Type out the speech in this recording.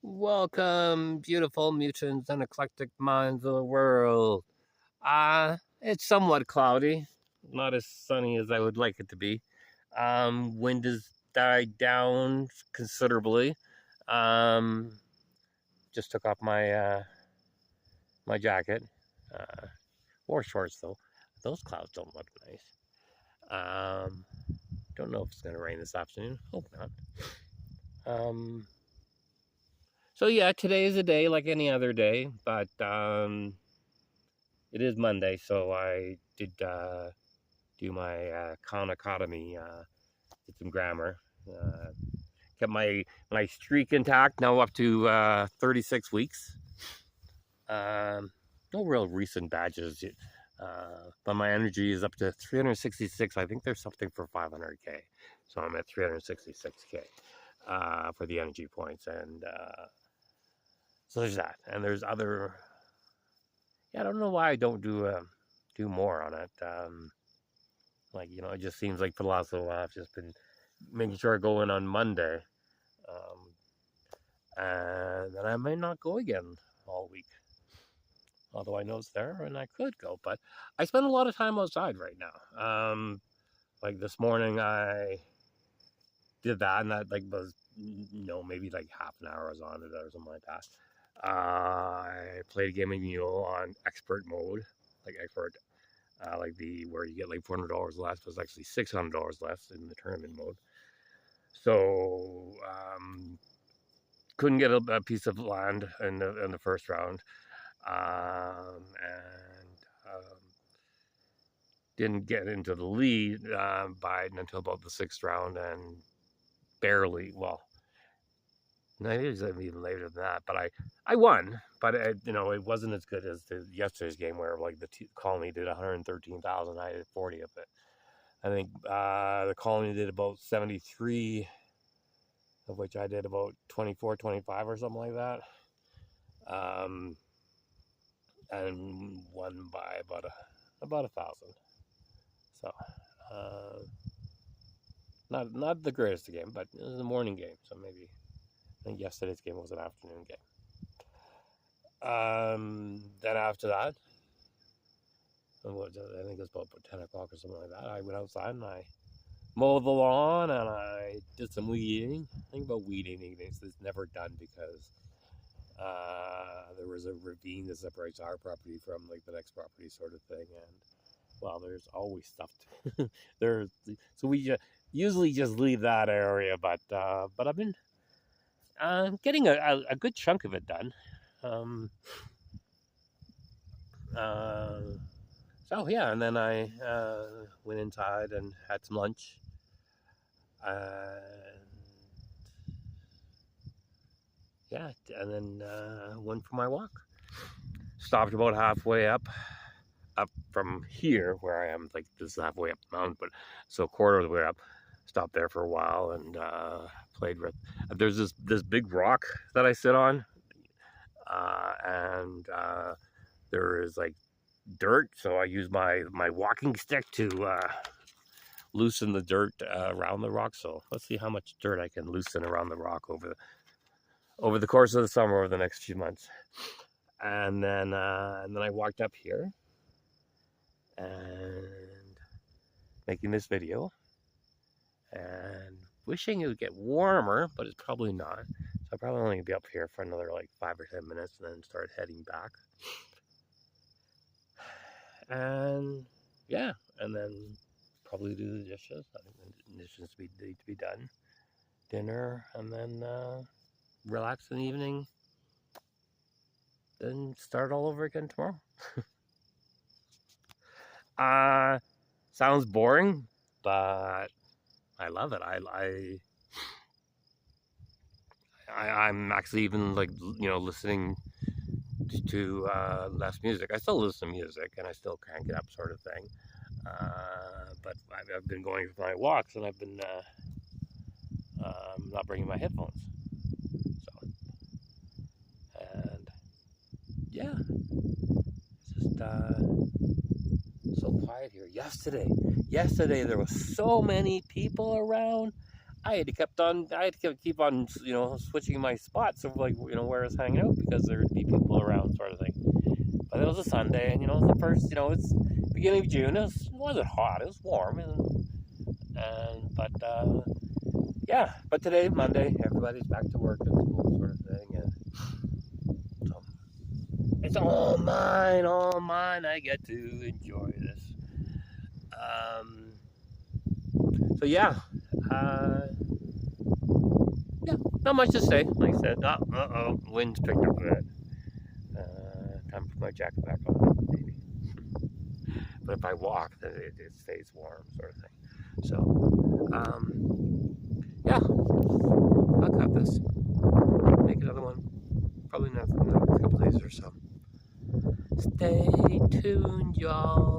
Welcome, beautiful mutants and eclectic minds of the world. It's somewhat cloudy, not as sunny as I would like it to be. Wind has died down considerably. Um, just took off my jacket. Uh, Wore shorts though. Those clouds don't look nice. Um, don't know if it's gonna rain this afternoon. Hope not. Um, so yeah, today is a day like any other day, but it is Monday, so I did do my Khan Academy, did some grammar, kept my streak intact. Now up to 36 weeks. No real recent badges, but my energy is up to 366. I think there's something for 500k, so I'm at 366k for the energy points, and so there's that, and there's other. Yeah, I don't know why I don't do more on it. Like, it just seems like for the last little while I've just been making sure I go in on Monday, and then I may not go again all week. Although I know it's there and I could go, but I spend a lot of time outside right now. Like this morning I did that, and that like was maybe like half an hour I was on it or something like that. I played a game of Mule on expert mode, like expert, like the where you get like $400 less, was actually $600 less in the tournament mode. So couldn't get a piece of land in the first round, and didn't get into the lead until about the sixth round, and barely. Well, no, it was even later than that, but I won, but it wasn't as good as yesterday's game where like the colony did 113,000, I did 40 of it. I think the colony did about 73, of which I did about 24, 25 or something like that. And won by about 1,000. So, not the greatest game, but it was a morning game, so maybe I think yesterday's game was an afternoon game. Then after that, I think it was about 10 o'clock or something like that. I went outside and I mowed the lawn and I did some weed eating. I think about weed eating things is never done because there was a ravine that separates our property from like the next property sort of thing, and well, there's always stuff there. So we usually just leave that area, but I've been getting a good chunk of it done. So yeah, and then I went inside and had some lunch, and yeah, and then went for my walk. Stopped about halfway up from here where I am. Like this is halfway up the mountain, but so a quarter of the way up. Stopped there for a while and played with. There's this big rock that I sit on, and there is like dirt, so I use my walking stick to loosen the dirt around the rock. So let's see how much dirt I can loosen around the rock over the course of the summer, over the next few months. And then I walked up here and making this video and wishing it would get warmer, but it's probably not. So I'm probably only gonna be up here for another like 5 or 10 minutes and then start heading back. And yeah, and then probably do the dishes. I think the dishes need to be done. Dinner, and then relax in the evening. Then start all over again tomorrow. Sounds boring, but I love it. I'm actually even like listening to less music. I still listen to music and I still crank it up, sort of thing. But I've been going for my walks and I've been not bringing my headphones. So, and yeah, it's just so quiet here. Yesterday there was so many people around. I had to keep on, switching my spots of like, where I was hanging out because there'd be people around, sort of thing. But it was a Sunday, and it's the first, it's beginning of June. It wasn't hot; it was warm, but yeah. But today, Monday, everybody's back to work and school, sort of thing, and so it's all mine, all mine. I get to enjoy this. So yeah. Yeah, not much to say. Like I said, wind's picked up a bit. Time to put my jacket back on, maybe. But if I walk, then it stays warm, sort of thing. So, yeah, I'll cut this. Make another one. Probably not for another couple days or so. Stay tuned, y'all.